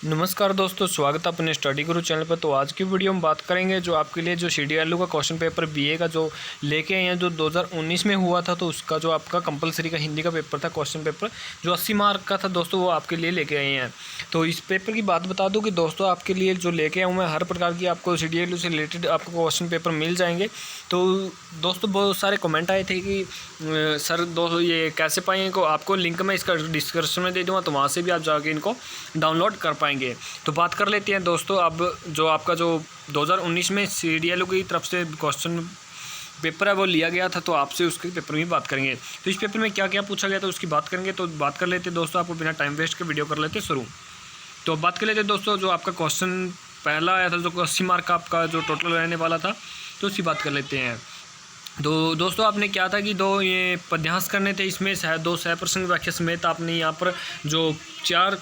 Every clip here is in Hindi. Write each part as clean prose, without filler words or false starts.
नमस्कार दोस्तों, स्वागत है अपने स्टडी गुरु चैनल पर। तो आज की वीडियो में बात करेंगे जो आपके लिए जो CDLU का क्वेश्चन पेपर बीए का जो लेके आए हैं, जो 2019 में हुआ था। तो उसका जो आपका कंपलसरी का हिंदी का पेपर था, क्वेश्चन पेपर जो 80 मार्क का था दोस्तों, वो आपके लिए लेके आए हैं। तो इस पेपर की बात बता दूं कि दोस्तों आपके लिए जो लेके आऊँ मैं, हर प्रकार की आपको CDLU से रिलेटेड आपको क्वेश्चन पेपर मिल जाएंगे। तो दोस्तों बहुत सारे कमेंट आए थे कि सर दोस्तों ये कैसे पाएंगे, को आपको लिंक मैं इसका डिस्क्रिप्शन में दे दूँगा, तो वहाँ से भी आप जाके इनको डाउनलोड कर पाएंगे। तो बात कर लेते हैं दोस्तों, अब जो आपका जो 2019 में CDLU की तरफ से क्वेश्चन पेपर है वो लिया गया था, तो आपसे उसके पेपर में बात करेंगे। तो इस पेपर में क्या क्या पूछा गया था उसकी बात करेंगे। तो बात कर लेते हैं दोस्तों, आपको बिना टाइम वेस्ट के वीडियो कर लेते शुरू। तो बात कर लेते हैं दोस्तों, जो आपका क्वेश्चन पहला आया था, जो 80 मार्क का आपका जो टोटल रहने वाला था, तो उसकी बात कर लेते हैं। तो दोस्तों आपने क्या था कि दो ये पद्यांश करने थे, इसमें दो सह प्रसंग व्याख्या समेत आपने यहाँ पर जो 4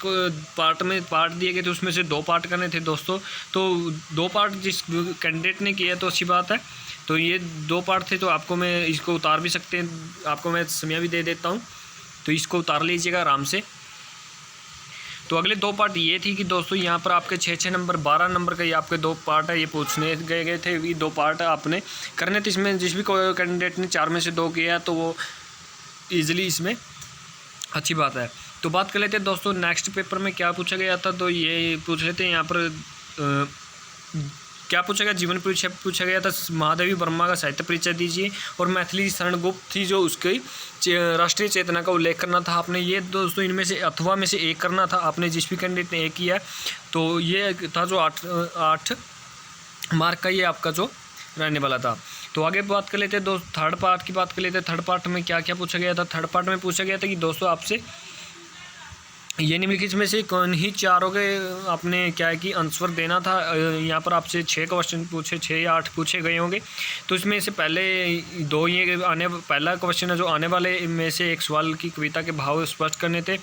पार्ट में पार्ट दिए गए थे, उसमें से 2 पार्ट करने थे दोस्तों। तो 2 पार्ट जिस कैंडिडेट ने किया तो अच्छी बात है। तो ये 2 पार्ट थे, तो आपको मैं इसको उतार भी सकते हैं, आपको मैं समय भी दे देता हूँ, तो इसको उतार लीजिएगा आराम से। तो अगले 2 पार्ट ये थी कि दोस्तों यहाँ पर आपके 6 नंबर 12 नंबर का ये आपके 2 पार्ट है, ये पूछने गए थे। ये 2 पार्ट आपने करने थे। इसमें जिस भी कैंडिडेट ने 4 में से 2 किया तो वो ईजिली इसमें अच्छी बात है। तो बात कर लेते हैं दोस्तों नेक्स्ट पेपर में क्या पूछा गया था। तो ये पूछ लेते हैं यहाँ पर क्या पूछा गया, जीवन परिचय पूछा गया था। महादेवी वर्मा का साहित्य परिचय दीजिए, और मैथिली शरण गुप्त थी जो उसकी राष्ट्रीय चेतना का उल्लेख करना था आपने। ये दोस्तों इनमें से अथवा में से एक करना था आपने, जिस भी कैंडिडेट ने एक किया। तो ये था जो 8 मार्क का ये आपका जो रहने वाला था। तो आगे बात कर लेते हैं दोस्त, थर्ड पार्ट की बात कर लेते हैं। थर्ड पार्ट में क्या क्या पूछा गया था। थर्ड पार्ट में पूछा गया था कि दोस्तों आपसे ये निम्नलिखित में से कौन ही चारों के आपने क्या है कि आंसर देना था। यहाँ पर आपसे 6 क्वेश्चन पूछे, 6 या 8 पूछे गए होंगे। तो इसमें से पहले 2 ये पहला क्वेश्चन है जो आने वाले में से एक सवाल की कविता के भाव स्पष्ट करने थे,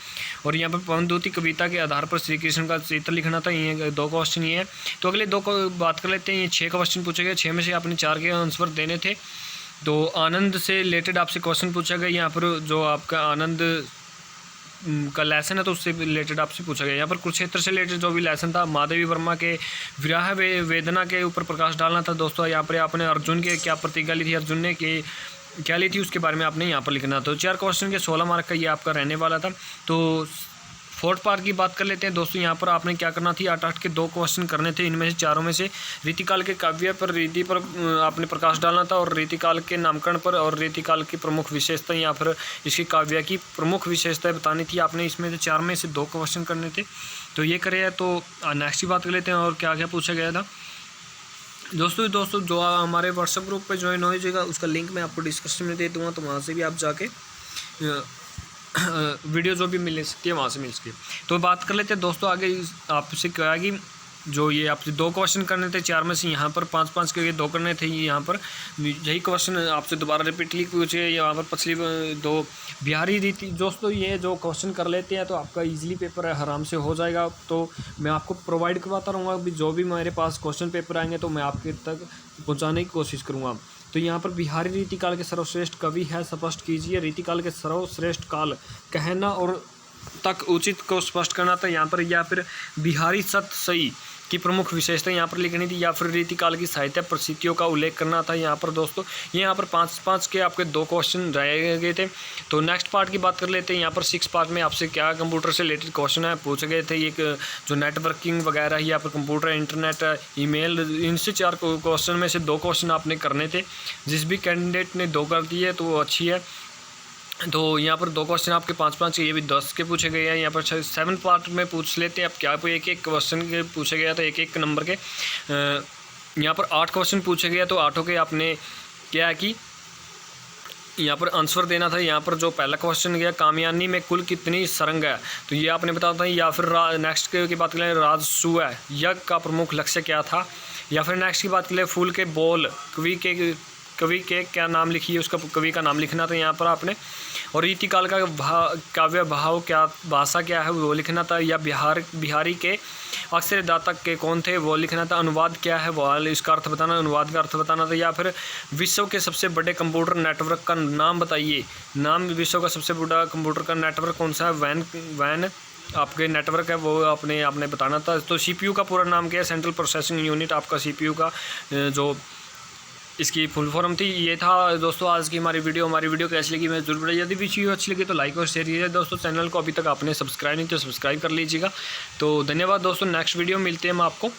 और यहाँ पर पवनदूती कविता के आधार पर श्री कृष्ण का चित्र लिखना था। ये 2 क्वेश्चन ये है। तो अगले 2 को बात कर लेते हैं। ये 6 क्वेश्चन पूछे गए, 6 में से आपने 4 के आंसर देने थे। तो आनंद से रिलेटेड आपसे क्वेश्चन पूछा गया। यहाँ पर जो आपका आनंद का लेसन है तो उससे रिलेटेड आपसे पूछा गया। यहाँ पर कुरुक्षेत्र से रिलेटेड जो भी लेसन था, महादेवी वर्मा के विरह वेदना के ऊपर प्रकाश डालना था दोस्तों। यहाँ पर आपने अर्जुन के क्या प्रतिज्ञा ली थी, अर्जुन ने क्या ली थी, उसके बारे में आपने यहाँ पर लिखना था। तो 4 क्वेश्चन के 16 मार्क का ये आपका रहने वाला था। तो 4th पार्ट की बात कर लेते हैं दोस्तों। यहाँ पर आपने क्या करना थी, 8 के 2 क्वेश्चन करने थे। इनमें से चारों में से रीतिकाल के काव्य पर, रीति पर आपने प्रकाश डालना था, और रीतिकाल के नामकरण पर, और रीतिकाल की प्रमुख विशेषता या फिर इसकी काव्य की प्रमुख विशेषताएं बतानी थी आपने। इसमें से 4 में से 2 क्वेश्चन करने थे, तो ये करे। तो नेक्स्ट की बात कर लेते हैं और क्या क्या पूछा गया था दोस्तों। जो हमारे व्हाट्सएप ग्रुप पर ज्वाइन हो जाएगा, उसका लिंक मैं आपको डिस्क्रिप्शन में दे दूँगा, तो वहाँ से भी आप जाके वीडियो जो भी मिल सकती है वहाँ से मिल सकती है। तो बात कर लेते हैं दोस्तों आगे। आपसे क्या है कि जो ये आपसे 2 क्वेश्चन करने थे, 4 में से यहाँ पर 5-5 के 2 करने थे। यहाँ पर यही क्वेश्चन आपसे दोबारा रिपीटली पूछे। यहाँ पर पिछली 2 बिहारी रीति दोस्तों, ये जो क्वेश्चन कर लेते हैं तो आपका इजीली पेपर आराम से हो जाएगा। तो मैं आपको प्रोवाइड करवाता रहूँगा, जो भी मेरे पास क्वेश्चन पेपर आएंगे तो मैं आपके तक पहुँचाने की कोशिश करूँगा। तो यहाँ पर बिहारी रीतिकाल के सर्वश्रेष्ठ कवि है, स्पष्ट कीजिए। रीतिकाल के सर्वश्रेष्ठ काल कहना और तक उचित को स्पष्ट करना था यहाँ पर, या फिर बिहारी सत सही की प्रमुख विशेषता यहाँ पर लिखनी थी, या फिर रीतिकाल की साहित्य परिस्थितियों का उल्लेख करना था यहाँ पर दोस्तों। यहाँ पर 5-5 के आपके 2 क्वेश्चन रह गए थे। तो नेक्स्ट पार्ट की बात कर लेते हैं। यहाँ पर 6 पार्ट में आपसे क्या कंप्यूटर से रिलेटेड क्वेश्चन है पूछे गए थे। एक जो नेटवर्किंग वगैरह, यहाँ पर कंप्यूटर, इंटरनेट, ईमेल, इनसे 4 क्वेश्चन में से 2 क्वेश्चन आपने करने थे। जिस भी कैंडिडेट ने 2 कर दिए तो वो अच्छी है। तो यहाँ पर 2 क्वेश्चन आपके 5-5 के, ये भी 10 के पूछे गए हैं। यहाँ पर 7 पार्ट में पूछ लेते हैं। अब क्या आपको 1-1 क्वेश्चन के पूछे गया था, 1-1 नंबर के। यहाँ पर 8 क्वेश्चन पूछे गए, तो 8 के आपने क्या है कि यहाँ पर आंसर देना था। यहाँ पर जो पहला क्वेश्चन गया, कामयानी में कुल कितनी सरंग है, तो ये आपने बताना था। या फिर नेक्स्ट की बात करें, राजसूय यज्ञ का प्रमुख लक्ष्य क्या था। या फिर नेक्स्ट की बात करें, फूल के बोल कवि के क्या नाम लिखिए, उसका कवि का नाम लिखना था यहाँ पर आपने। और रीतिकाल का काव्य भाव क्या, भाषा क्या है वो लिखना था। या बिहारी के अक्षर दातक के कौन थे वो लिखना था। अनुवाद क्या है वो, इसका अर्थ बताना, अनुवाद का अर्थ बताना था। या फिर विश्व के सबसे बड़े कंप्यूटर नेटवर्क का नाम बताइए। नाम विश्व का सबसे बड़ा कंप्यूटर का नेटवर्क कौन सा है, वैन आपके नेटवर्क है वो आपने बताना था। तो CPU का पूरा नाम क्या है, सेंट्रल प्रोसेसिंग यूनिट आपका CPU का जो इसकी फुल फॉर्म थी ये था। दोस्तों आज की हमारी वीडियो कैसी लगी मैं जरूर बताइए। यदि वीडियो अच्छी लगी तो लाइक और शेयर कीजिए दोस्तों। चैनल को अभी तक आपने सब्सक्राइब नहीं तो सब्सक्राइब कर लीजिएगा। तो धन्यवाद दोस्तों, नेक्स्ट वीडियो मिलते हैं हम आपको।